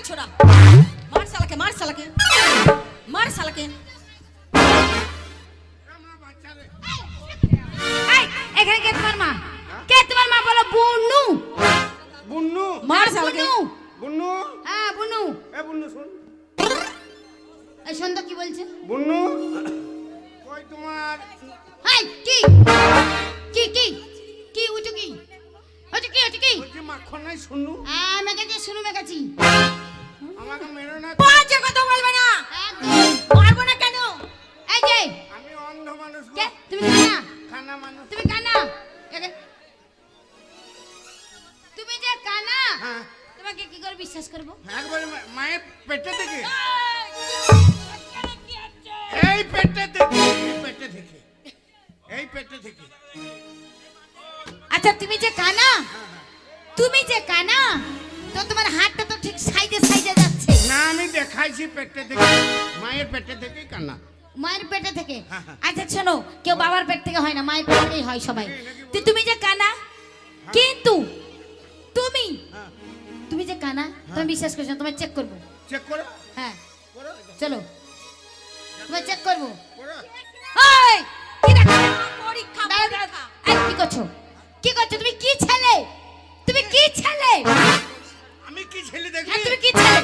এই ছোড়া মার শালাকে মার শালাকে মার শালাকে এই এখানে কে তোমার মা? কে তোমার মা বলো? বুনু। বুন্নু মার শালাকে বুনু। বুন্নু হ্যাঁ বুনু। এ বুন্নু শুন এই শুন তো কি বলছে? বুন্নু কই তোমার হাই কি কি কি কি উঠু কি ওটা কি ওটা কি? ওই যে মাখন নাই শুনু মেঘা যে শুনু মেঘাছি। আমাকে মেরো না বাজে কথা বলবে না মারবো না কেন? এই যে আমি অন্ধ মানুষ গো। কে তুমি কানা? খানা মানুষ তুমি কানা? তুমি যে কানা হ্যাঁ তোমাকে কি করে বিশ্বাস করবো? একবারে মায়ের পেটে থেকে এই পেটে থেকে এই পেটে থেকে এই পেটে থেকে আচ্ছা তুমি যে কানা, তুমি যে কানা, তো তোমার হাতটা তো ঠিক সাইডে সাইডে যাচ্ছে। না আমি দেখাইছি পেটে থেকে মায়ের পেটে থেকেই কান্না মায়ের পেটে থেকে। হ্যাঁ, হ্যাঁ। আচ্ছা শোনো, কেউ বাবার পেট থেকে হয় না, মায়ের পেট থেকেই হয় সবাই। তো তুমি যে কানা, কিন্তু তুমি হ্যাঁ তুমি যে কানা, তুমি বিশ্বাস করছো না, তোমায় চেক করবো। চেক করো হ্যাঁ করো চলো, তোমায় চেক করবো। করো ওই কি দেখা? পরীক্ষা দাঁড়াও, পরীক্ষা। এই কি করছো? কি করছো? তুমি কি ছেলে? তুমি কি ছেলে? আমি কি ছেলে দেখি হ্যাঁ তুমি কি ছেলে?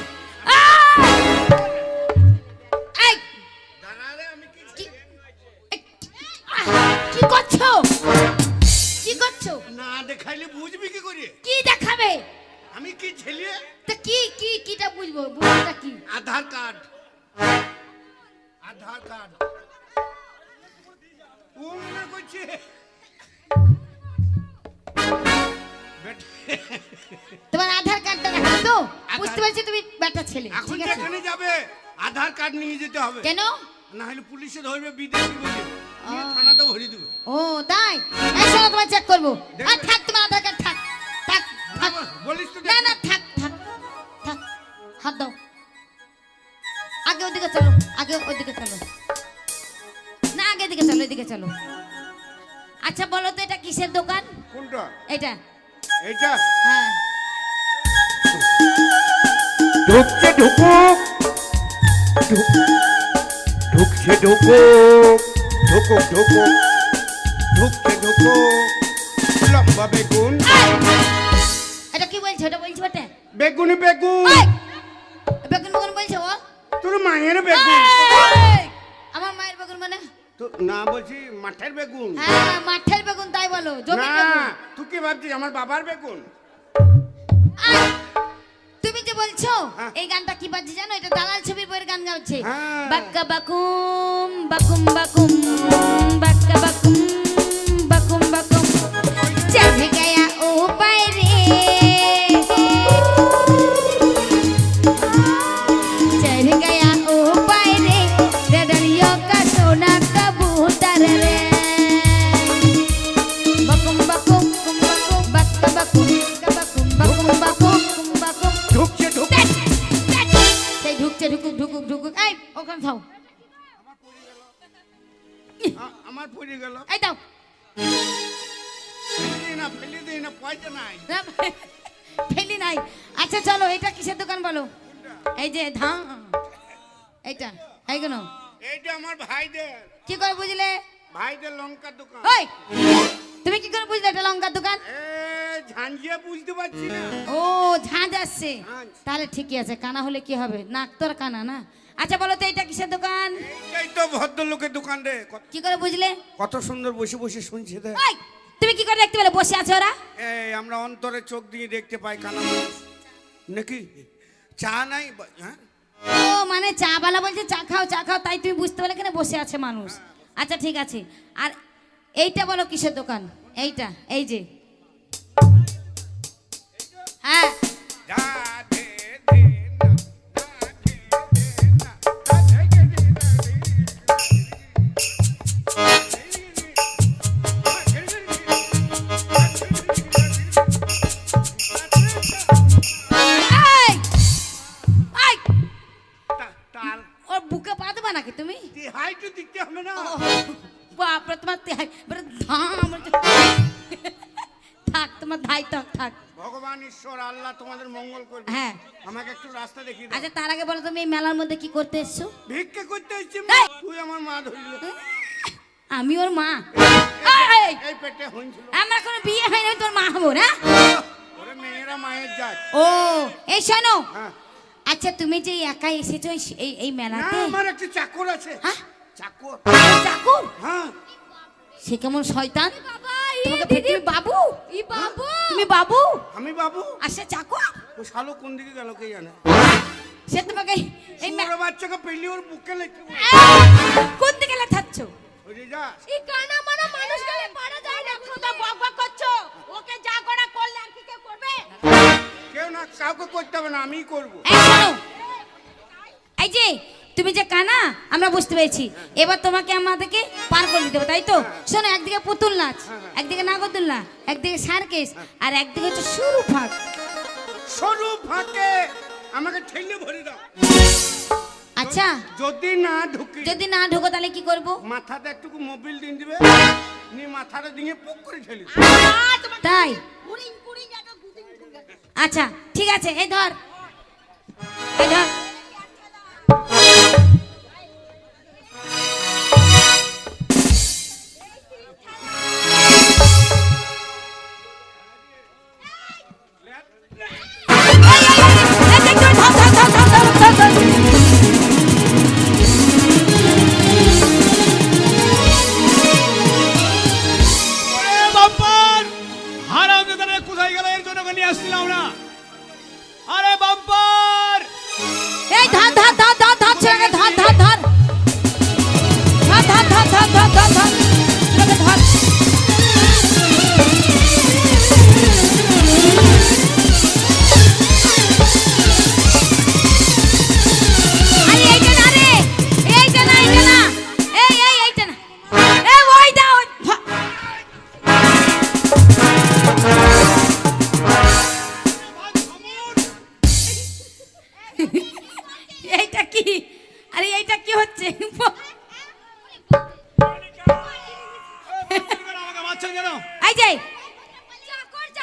এই দাঁড়ালে আমি কি কি কি করছো? কি করছো? না দেখাইলে বুঝবি কি করে কি দেখাবে? আমি কি ছেলে তা কি কি কিটা বুঝবো? বুঝবোটা কি? আধার কার্ড আধার কার্ড ও মনে করছে তোমার আধার কার্ডটা দেখাবে তো? বুঝতে পারছি তুমি বেটা ছেলে। এখন ঠিক আছে। যেখানে যাবে আধার কার্ড নিয়ে যেতে হবে কেন? না হলে পুলিশে ধরবে বিদেশি বলে নিয়ে থানাতে ভরে দেবে ও তাই? এই শোনো, তোমার চেক করবো। দেখবে। আর থাক তোমার আধার কার্ড, থাক থাক থাক। বলিস তো না না থাক থাক থাক, হাত দাও। আগে ওদিকে চলো, আগে ওইদিকে চলো। না আগে এদিকে চলো, এদিকে চলো। আচ্ছা বলো তো এটা কিসের দোকান? কোনটা এটা? এইটা হ্যাঁ। ঢুকছে ঢুকুক ঢুকছে ঢুকুক ঢুকুক ঢুকুক ঢুকছে ঢুকুক লম্বা বেগুন এই! এটা কি বলছো? এটা বলছো এটা? বেগুনি বেগুন ওই! বেগুন বেগুন বলছো ও? তোর মায়ের বেগুন এই! আমার মায়ের বেগুন মানে? তো না বলছি মাঠের বেগুন হ্যাঁ মাঠের বেগুন, তাই বলো, জমির না বেগুন। তুই কি ভাবছিস আমার বাবার বেগুন আই! তুমি যে বলছো হ্যাঁ। এই গানটা কি বাজছে জানো? এটা দালাল ছবির বইয়ের গান গাচ্ছে। হ্যাঁ। বাক্কা বাকুম বাকুম বাকুম বাক্কা বাকুম বাকুম বাকুম চল গয়া ও বাইরে चढ़ गया ओ पायरे रडरियों का सोना कबूतर रे बकुम बकुम कुम बकुम बक बकुम बकुम बकुम बकुम कुम बकुम ঢুকছে ঢুকুক সেই ঢুকছে ঢুকুক ঢুকুক ঢুকুক। এই ওখানে থাও, আমার পড়ে গেল এই দাও। ফেলে দিই না পয়সা নাই না, ফেলি নাই। আচ্ছা চলো, এটা কিসের দোকান বলো? এই যে ধান, এইটা এইগুলো এইটা আমার ভাইদের কি করে বুঝলে? ভাইদের লঙ্কার দোকান ওই তুমি কি করে বুঝলে এটা লঙ্কার দোকান? এ ঝাঞ্ঝিয়া বুঝতে পারছি না ও ঝাঁঝ আসছে, ঝাঁঝ। তাহলে ঠিকই আছে। কানা হলে কি হবে? নাক তোর কানা না। আচ্ছা বলো তো এটা কিসের দোকান? এইটাই তো ভদ্রলোকের দোকান রে কি করে বুঝলে? কত সুন্দর বসে বসে শুনছে রে ওই তুমি কি করে দেখতে পেলে বসে আছে ওরা? এই আমরা অন্তরে চোখ দিয়ে দেখতে পাই কানা মানুষ নাকি চা নাই হ্যাঁ ও মানে চা বালা বলছে চা খাও চা খাও, তাই তুমি বুঝতে পারলে কেন বসে আছে মানুষ। আচ্ছা ঠিক আছে। আর এইটা বলো কিসের দোকান? এইটা এই যে, হ্যাঁ রাধে দে না, রাধে দে না, রাধে দে এই! এই! তাল ওর বুকে পা দেবা নাকি তুমি? হাইটু দিতে হবে না বাপরে তোমার ধাম থাক, তোমার ধাই থাক থাক। ভগবান ঈশ্বর আল্লাহ তোমাদের মঙ্গল করবে হ্যাঁ আমাকে একটু রাস্তা দেখিয়ে দাও। আচ্ছা তার আগে বলো তুমি এই মেলার মধ্যে কি করতে এসছো? ভিক্ষে করতে এসেছি। এই! তুই আমার মা ধরলি। আমি ওর মা। এই পেটে হইছিল। আমার কোনো বিয়ে হয়নি, তোর মা হবো না? ওরে মেয়েরা মায়ের জাত। ও এই শোনো, হ্যাঁ। আচ্ছা তুমি যে একাই এসেছো এই না মেলাতে? আমার একটা চাকর আছে। হ্যাঁ? চাকর। চাকর? হ্যাঁ। সে কেমন শয়তান? বাবা তোমাকে ফেলে তুমি বাবু? ই বাবু তুমি বাবু আমি বাবু। আর সে চাকর? ও শালো কোন দিকে গেল কে জানে। সে তোমাকে এই ওর বাচ্চাকে পেলি ওর বুকে লেগে। কোন দিকে লেখাচ্ছ? ওই যে যা। ই কানা মানা মানুষ গেলে পারা যায় না, খোদা বক বক করছো। ওকে যা করা করলে আর কি কেউ করবে? কেউ না, কাউকে করতে হবে না, আমিই করবো। এই শোনো, এই যে তুমি যে কানা আমরা বুঝতে পেরেছি, এবার তোমাকে আমাদেরকে পার করে দিতে হবে, তাই তো? শোনো, একদিকে পুতুল নাচ, একদিকে নাগরদোলনা, একদিকে সার্কেস, আর একদিকে হচ্ছে শুরু ফাঁক। সরু ফাঁকে আমাকে ঠেলে ভরে দাও। আচ্ছা যদি না ঢুকি, যদি না ঢোকো তাহলে কি করবো? মাথাতে একটু মোবিল দিন দিবে, নি মাথাটা দিয়ে পোক করে ঠেলে দিবে। তাই? কুড়িং কুড়িং জায়গা গুদিং গুদিং। আচ্ছা ঠিক আছে, এই ধর, এই ধর। ওরে বাম্পার! হারামজাদারা কোথায় গেল? এর জন্য ওকে নিয়ে আসছিলাম না। আরে বাম্পার! এই ধর ধর ধর ধর ধর ছেলেকে ধর ধর ধর ধর ধর ধর ধর ধর ধর ধর ছেলেকে ধর। আরে এইটা না রে, এইটা না, এইটা না, এইটা না, ওই দা ওই এইটা কি? আরে এইটা কি হচ্ছে? আমাকে মারছেন কেন? এই যে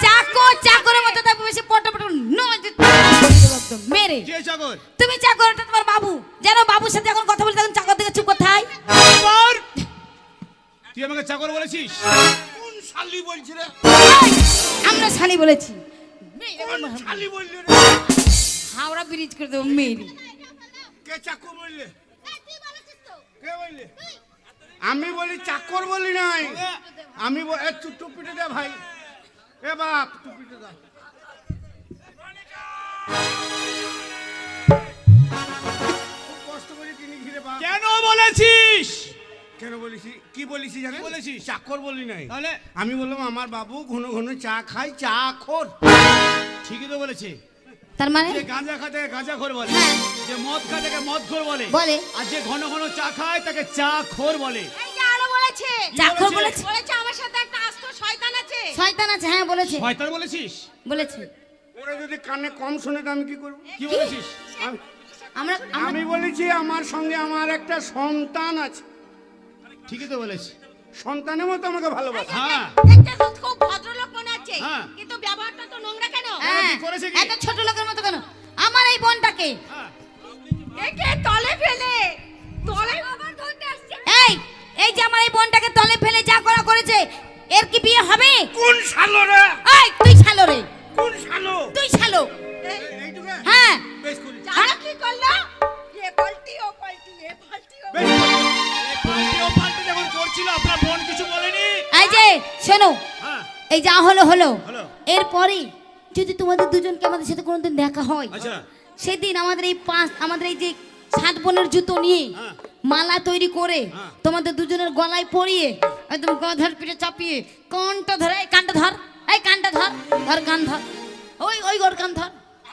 চাকর চাকরের মতো তারপর বেশি পটপট একদম মেরে। কে চাকর? তুমি চাকর, এটা তোমার বাবু। জানো বাবুর সাথে যখন কথা বলি তখন চাকর দিকে চুপ কোথায়? বাম্পার! তুই আমাকে চাকর বলেছিস? কোন শালি বলছি রে? আমরা শালি বলেছি। কোন শালি বললি রে? হাওড়া ব্রিজ করে দেবো মেরে। কে চাকর বললে? কে বললে? আমি বলি চাকর বলি নাই। আমি টুপিটা দে ভাই। এ বাপ টুপিটা দে। খুব কষ্ট করে কিনে ঘিরে বাপ। কেন বলেছিস? কেন বলেছি? কি বলেছি জানেন? কি বলেছিস? চাকর বলি নাই। তাহলে? আমি বললাম আমার বাবু ঘন ঘন চা খায়, চা খোর। ঠিকই তো বলেছে। তার মানে যে গাঁজা খায় তাকে গাঁজাখোর বলে, হ্যাঁ। যে মদ খায় তাকে মদখোর বলে, বলে। আর যে ঘন ঘন চা খায় তাকে চা খোর বলে। এই যে আরো বলেছে, চাকর বলেছে? বলেছে। বলেছে আমার সাথে একটা আস্ত শয়তান আছে। শয়তান আছে, হ্যাঁ বলেছে, শয়তান বলেছিস? বলেছে। ওরা যদি কানে কম শোনে তো আমি কি করবো? কি বলেছিস? আমি- আমরা আমি বলেছি আমার সঙ্গে আমার একটা সন্তান আছে। ঠিকই তো বলেছি। সন্তানের মতো আমাকে ভালোবাসে। হ্যাঁ। দেখতে তো খুব ভদ্রলোক মনে হচ্ছে, হ্যাঁ। কিন্তু ব্যবহারটা তো নোংরা কেন? হ্যাঁ, করেছে কি? এত ছোট লোকের মতো কেন? আমার এই বোনটাকে হ্যাঁ। একে তলে ফেলে তলে আবার ধরতে আসছে। এই যে আমার এই বোনটাকে তলে ফেলে যা করা করেছে, এর কি বিয়ে হবে? কোন শালো রে? এই তুই ছালো রে, কোন শালো? তুই ছালো। এইটুকু? হ্যাঁ বেশ করি। জানো কি করলো? এ পাল্টি ও পাল্টি, এ পাল্টি ও বেশ করি। এই পাল্টি ও পাল্টি যখন করছিল আপনার বোন কিছু বলেনি? এই যে শোনো, হ্যাঁ। এই যা হলো হলো, হলো। এরপরে যদি তোমাদের দুজনকে আমাদের সাথে কোনোদিন দেখা হয়, আচ্ছা। সেদিন আমাদের এই যে 7 বোনের জুতো নিয়ে হ্যাঁ। মালা তৈরি করে হ্যাঁ। তোমাদের দুজনের গলায় পরিয়ে একদম গধার পিঠে চাপিয়ে কানটা ধরে, এই কানটা ধর, এই কানটা ধর, ধর কান ধর, ওই গোর কান ধর,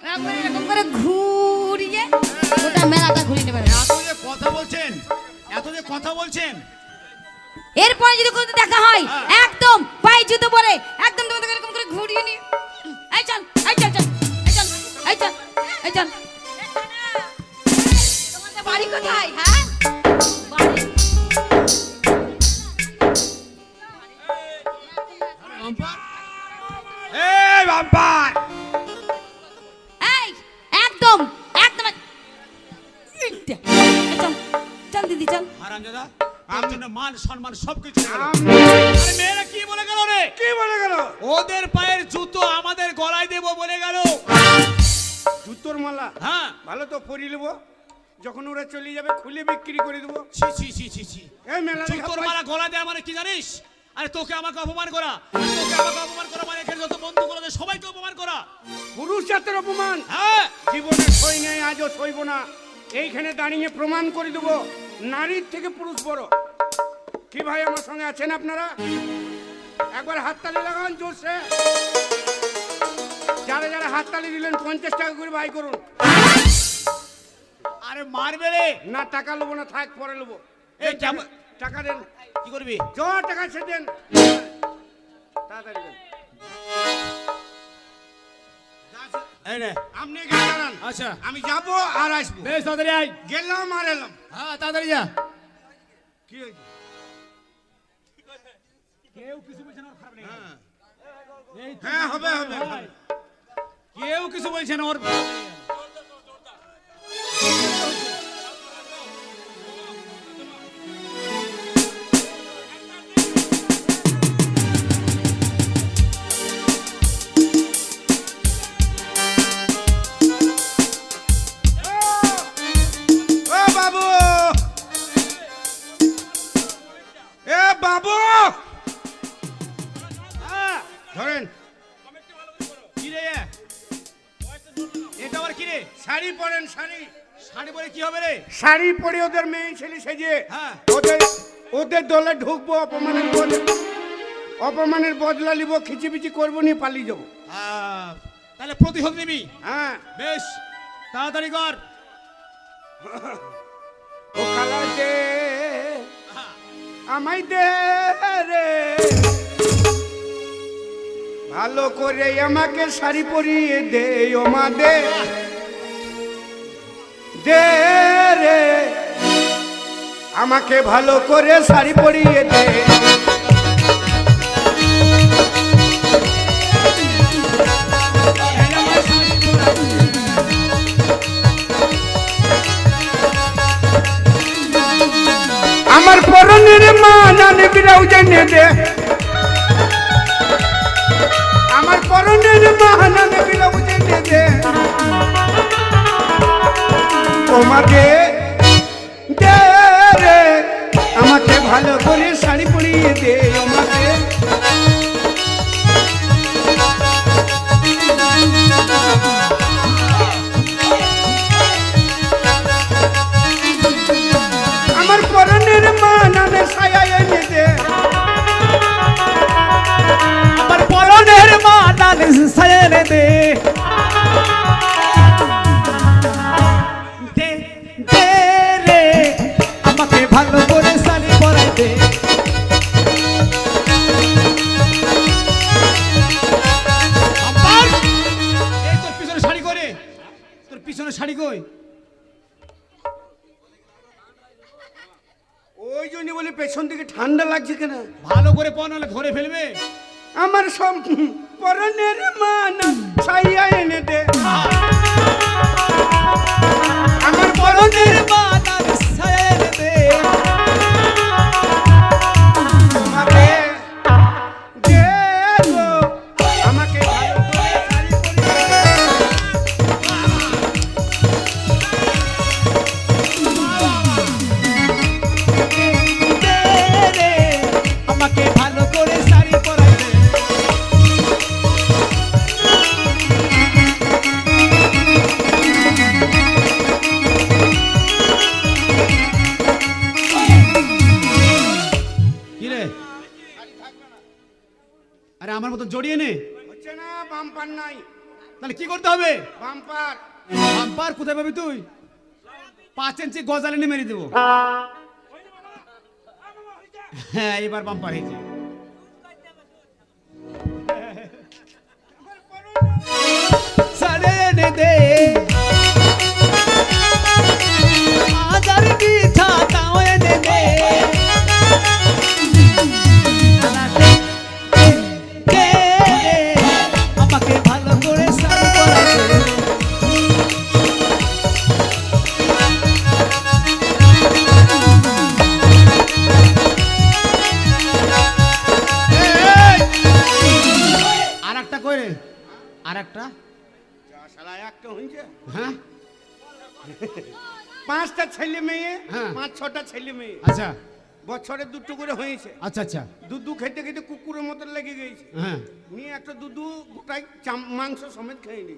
একবার এরকম করে ঘুরিয়ে গোটা মেলাটা ঘুরিয়ে নেবে। এত যে কথা বলছেন, এত যে কথা বলছেন, এরপরে যদি কোনোদিন দেখা হয়, হ্যাঁ। একদম পায়ে জুতো পরে একদম তোমাদের এরকম করে ঘুরিয়ে নিয়ে এই চল, এই চল, চল, এই চল, এই চল, এই চল। তোমাদের বাড়ি কোথায়? হ্যাঁ, বাড়ি এই বাম্পার! এই একদম দে চল চল দিদি চল। হারামজাদা আমার জন্য মান সম্মান সবকিছু গেল। আমি- আরে মেয়েরা কি বলে গেল রে? কি বলে গেল? ওদের পায়ের জুতো আমাদের গলায় দেব বলে গেল। জুতোর মালা? হ্যাঁ। ভালো তো পরি নেবো, যখন ওরা চলে যাবে খুলে বিক্রি করে দেবো। ছি ছি ছি ছি ছি। এই মেলা দেখা জুতোর পয়সা- মালা গলা দেয়া মানে কি জানিস? আরে তোকে আমাকে অপমান করা, তোকে আমাকে অপমান করা মানে এখানে যত বন্ধুগুলো আছে সবাইকে অপমান করা। পুরুষ জাতের অপমান হ্যাঁ জীবনে সই নাই, আজও সইব না। এইখানে দাঁড়িয়ে প্রমাণ করে দেবো নারীর থেকে পুরুষ বড়। কি ভাই আমার সঙ্গে আছেন আপনারা? একবার হাততালি লাগান জোরসে। যারা যারা হাততালি দিলেন 50 টাকা করে বাই করুন। আরে মারবে রে। না টাকা নেবো না, থাক পরে নেবো। এই কেমন টাকা দেন, কি করবি? জ টাকা সে দেন, তাড়াতাড়ি দেন। এই নে। আপনি এখানে দাঁড়ান, আচ্ছা আমি যাবো আর আসবো। বেশ তাড়াতাড়ি আয়। গেলাম আর এলাম। হ্যাঁ তাড়াতাড়ি যা। কি হয়েছে? কেউ কিছু বলছে না, ওর খারাপ নেই। হ্যাঁ। এই তো হ্যাঁ হবে হবে ভাই। কেউ কিছু বলছে না ওর। ও বাবু, এ বাবু, হ্যাঁ ধরেন। কি রে? এটা আবার কি রে? শাড়ি পরেন, শাড়ি। শাড়ি পরে কি হবে রে? শাড়ি পরে ওদের মেয়ে ছেলে সেজে হ্যাঁ। ওদের ওদের দলে ঢুকবো, অপমানের বদলা নিব, খিচিবিচি করবো, নিয়ে পালিয়ে যাবো। তাহলে প্রতিশোধ নিবি? হ্যাঁ। বেশ তাড়াতাড়ি কর। ও কালা দে আমায় দে রে, ভালো করে আমাকে শাড়ি পরিয়ে দে, ও মা দে দে রে, আমাকে ভালো করে শাড়ি পরিয়ে দে। আমার পরনের মানান বিরাউ জেনে দে, আমার পরনের মানান বিরাউ জেনে দে, তোমাকে দে রে, আমাকে ভালো করে শাড়ি পরিয়ে দে, আমাকে। আমার পরনের মানানে ছায়া এনে দে, আমার পরনের মানান ছায়া এনে দে, দে দে রে, আমাকে ভালো করে শাড়ি পরাই দে। আব্বার, এই তোর পিছনে শাড়ি করে, তোর পিছনে শাড়ি কই? ওই জন্য বলি পেছন থেকে ঠান্ডা লাগছে কেন? ভালো করে পর নাহলে ধরে ফেলবে। আমার সব পরনের মানা ছাইয়া এনে দে, আমার পরনের মানান ছায়া এনে দে। আমাকে দে গো, আমাকে ভালো করে শাড়ি পরিয়ে দে। দে রে, আমাকে ভালো করে শাড়ি পরাই দে। কি রে? আরে আমার মতো জড়িয়ে নে। হচ্ছে না, বাম্পার নাই। তাহলে কি করতে হবে? বাম্পার বাম্পার কোথায় পাবি তুই? 5 ইঞ্চি গজালে নিয়ে মেরে দেবো। হ্যাঁ এবার বাম্পার হয়েছে। সাড়ে এনে দে, আজার পিঠা তাও এনে দে। দে রে, আমাকে ভালো করে শাড়ি পরাই দে। হ্যাঁ 5টা ছেলে মেয়ে, হ্যাঁ। 5-6টা ছেলে মেয়ে, আচ্ছা বছরে 2টো করে হয়েছে। আচ্ছা আচ্ছা দুধু খেতে খেতে কুকুরের মতো লেগে গেছে, হ্যাঁ নিয়ে একটা দুধু গোটাই মাংস সমেত খেয়ে নি।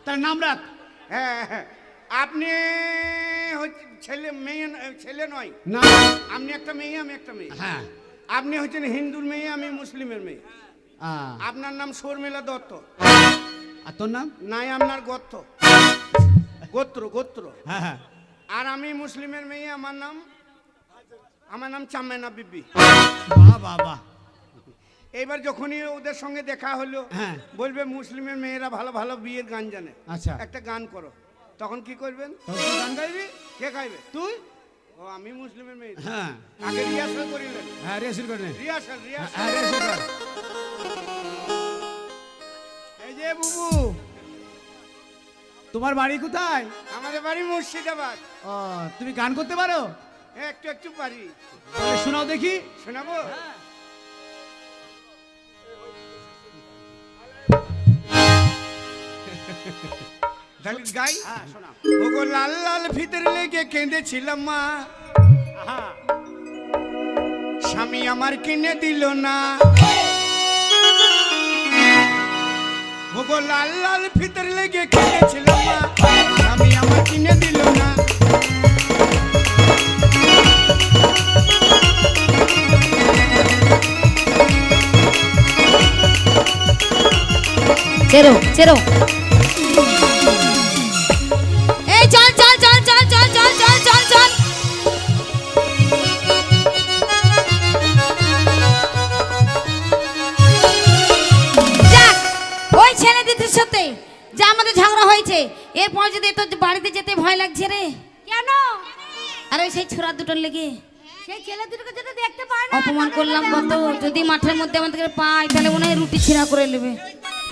তার নাম রাখ। হ্যাঁ হ্যাঁ, আপনি ছেলে মেয়ে ছেলে নয়, না আপনি একটা মেয়ে আমি একটা মেয়ে। হ্যাঁ আপনি হচ্ছেন হিন্দুর মেয়ে, আমি মুসলিমের মেয়ে। আহ, আপনার নাম শর্মিলা দত্ত, আর তোর নাম? নাই আপনার গোত্র গোত্র গোত্র। হ্যাঁ হ্যাঁ আর আমি মুসলিমের মেয়ে, আমার নাম চামেনা বিবি। বাহ বাহ বাহ। এইবার যখনই ওদের সঙ্গে দেখা হলো, হ্যাঁ। বলবে মুসলিমের মেয়েরা ভালো ভালো বিয়ের গান জানে, আচ্ছা একটা গান করো। তখন কি করবেন? তখন তুই গান গাইবি? কে গাইবে? তুই? ও আমি মুসলিমের মেয়ে। হ্যাঁ আগে রিহার্সাল করিলেন? হ্যাঁ রিহার্সাল করে নে। রিহার্সাল হ্যাঁ রিহার্সাল কর। এই যে বুবু, তোমার বাড়ি কোথায়? আমাদের বাড়ি মুর্শিদাবাদ। ও তুমি গান করতে পারো? হ্যাঁ, একটু একটু পারি। তাহলে শোনাও দেখি। শোনাবো? তাহলে গাই। হ্যাঁ শোনাও। ওগো লাল লাল ভিতর লেগে কেঁদেছিলাম মা, হ্যাঁ স্বামী আমার কিনে দিল না। ওগো লাল লাল ভিতর লেগে কেঁদেছিলাম মা, স্বামী আমার কিনে দিল না। চেরো চেরো, এই চল চল চল চল চল চল চল চল চল। যাক, ওই ছেলে দিদির সাথে যা আমাদের ঝগড়া হয়েছে, এরপর যদি তোর বাড়িতে যেতে ভয় লাগছে রে। কেন? আর ওই সেই ছোড়া দুটোর লেগে সেই ছেলে দুটোকে যদি দেখতে পায় না, অপমান করলাম কত। যদি মাঠের মধ্যে আমাদেরকে পাই তাহলে মনে হয় রুটি ছিঁড়া করে নেবে।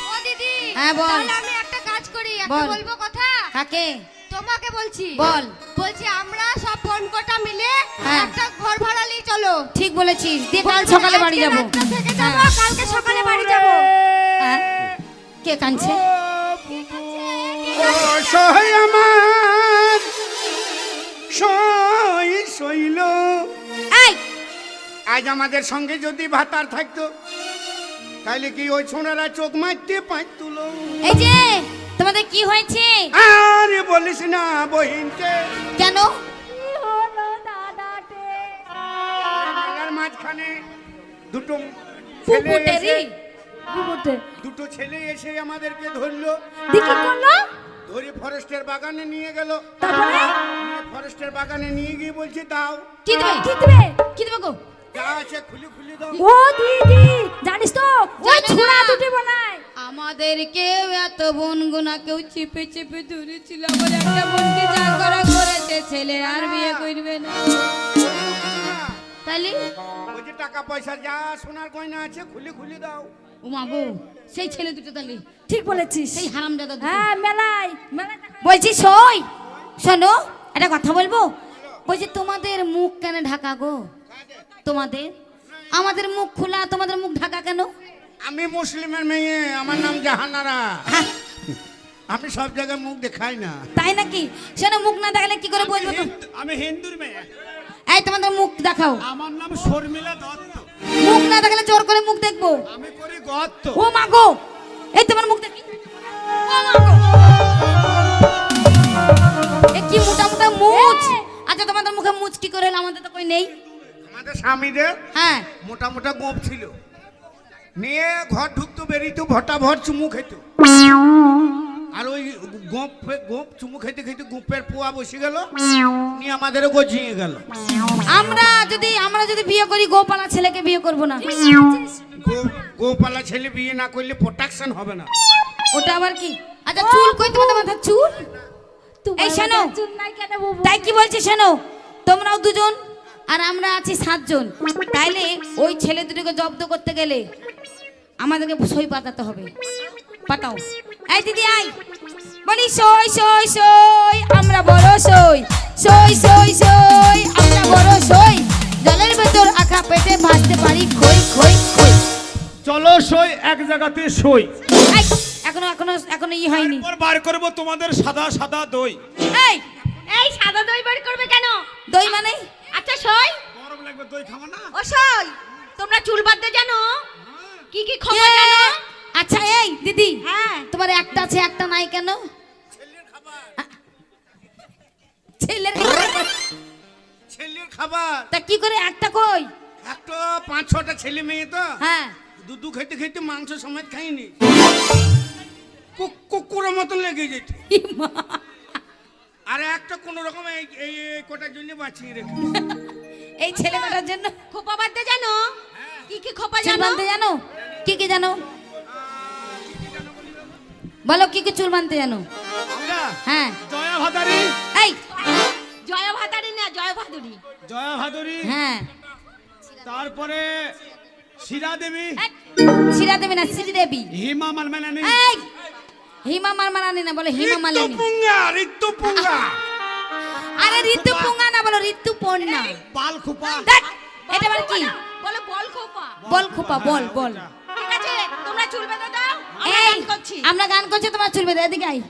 ও দিদি, হ্যাঁ, বল। তাহলে আমি একটা কাজ করি, একটা বল। বলবো কথা। কাকে? তোমাকে বলছি। বল। বলছি আমরা সব বোন কটা মিলে হ্যাঁ। একটা ঘর ভাড়া নিয়ে চলো। ঠিক বলেছিস, দিয়ে কাল সকালে বাড়ি আজকে যাবো। রাতটা থেকে যাবো, হ্যাঁ। কালকে সকালে বাড়ি যাবো। হ্যাঁ। কে কাঁদছে? ও সহায় আমার সই সইল, এই আজ আমাদের সঙ্গে যদি ভাতার থাকতো তাহলে কি ওই ছোড়ারা চোখ মারতে পারতুলো? এই যে তোমাদের কি হয়েছে? আরে বলিস না বহিনকে, কেন? মেলার মাঝখানে দুটো ফুপুটেরি দুটো ছেলে এসে আমাদেরকে ধরলো, দেখি করলো, ধরে ফরেস্টের বাগানে নিয়ে গেল। তারপরে নিয়ে ফরেস্টের বাগানে নিয়ে গিয়ে বলছে দাও কি দেবে? কি দিবে? কি দেবে গো? যা আছে খুলে খুলে দাও। ও দিদি, জানিস তো ওই জানি না। ছোড়া দুটো বানায়। আমাদের কেউ এত বোন গোনা কেউ চেপে চেপে ধরেছিল, বলে একটা বোনকে ঝগড়া করেছে, ছেলে আর বিয়ে করবে না। তাহলে বলছে টাকা পয়সা যা সোনার গয়না আছে খুলে খুলে দাও। ও মা গো, সেই ছেলে দুটো তাহলে ঠিক বলেছিস। সেই হারামজাদা দুটো। হ্যাঁ, মেলায় মেলায় দেখা- বলছি সই শোনো, একটা কথা বলবো। বলছি তোমাদের মুখ কেন ঢাকা গো? তোমাদের, আমাদের মুখ খোলা, তোমাদের মুখ ঢাকা কেন? আমি মুসলিমের মেয়ে, আমার নাম জাহানারা। হ্যাঁ, আমি সব জায়গায় মুখ দেখাই না। তাই নাকি? শোনো, মুখ না দেখালে কি করে বলবো তো? আমি হিন্দুর মেয়ে, এই তোমাদের মুখ দেখাও। আমার নাম শর্মিলা দত্ত, মুখ না দেখালে জোর করে মুখ দেখবো। আমি করি গত্ত। ও মা গো, এই তোমার মুখ দেখি। ও মা গো, এ কি মোটা মোটা মুছ। আচ্ছা তোমাদের মুখে মুছ কি করে হলো? আমাদের তো কই নেই। আমাদের স্বামীদের হ্যাঁ, মোটা মোটা গোপ ছিল, নিয়ে ঘর ঢুকতো বেরিয়েতো ভটা ভর চুমু খেত। আর ওই গোপ গোপ চুমু খেতে খেতে গোপের পোয়া বসে গেল, নিয়ে আমাদেরও গজিয়ে গেল। আমরা যদি বিয়ে করি, গোপালা ছেলেকে বিয়ে করব না। গোপালা ছেলে বিয়ে না করলে প্রোটেকশন হবে না। ওটা আবার কি? আচ্ছা চুল কই তোমাদের মাথার চুল? তোমার এই শোনো, মাথায় চুল নাই কেন বাবু? তাই কি বলছি শোনো, তোমরাও দুজন আর আমরা আছি 7 জন। তাইলে ওই ছেলে দুটোকে জব্দ করতে গেলে আমাদেরকে সই পাতাতে হবে। পাতাও। এই দিদি আই, বলি সই সই সই, আমরা বড় সই। সই সই সই, আমরা বড় সই। জলের ভেতর আঁকা পেটে ভাসতে পারি খই খই খই। চলো সই, এক জায়গাতে সই। এই, এখন এখনো ই হয়নি। এরপর বার করব তোমাদের সাদা সাদা দই। এই এই সাদা দই বের করবে কেন? দই মানে আচ্ছা সই, গরম লাগবে, দই খাবো না। ও সই, তোমরা চুল বাঁধতে জানো? কি কি খবর এ, জানো? আচ্ছা এই দিদি, হ্যাঁ। তোমার একটা আছে একটা নাই কেন? ছেলের খাবার। ছেলের খাবার তা কি করে একটা কই? একটা 5-6টা ছেলে মেয়ে তো হ্যাঁ দুধ খেতে খেতে মাংস সমেত খাইনি, কুকুরের মতন লেগে যেত। ই মা। আর একটা কোন রকম এই এই এই কোটার জন্য বাঁচিয়ে রেখে। এই ছেলে মেয়েটার জন্য খোপা বাঁধতে জানো? কি কি খোপা চুল জানো? বাঁধতে জানো? কি কি জানো বলো, কি কি চুল বাঁধতে জানো? আমরা হ্যাঁ জয়া ভাদারি, এই জয়া ভাতারি না, জয় ভাদুরী। জয়া ভাদুরী, হ্যাঁ তারপরে শিরা দেবী, শিরা দেবী না শ্রীদেবী। হিমা মালমালানি, এই হিমা মালমালানি না, বলে হিমা মালানি। ঋতুপুঙ্গা আরে ঋতুপুঙ্গা না, বলো ঋতুপর্ণা। পাল খোপা, দেখ এটা আবার কি? বলো বল খোপা। বল খোপা, বল বল। ঠিক আছে, তোমরা চুল বেঁধে দাও, আমরা এই গান করছি। আমরা গান করছি, তোমার চুল বেঁধে, এদিকে আই।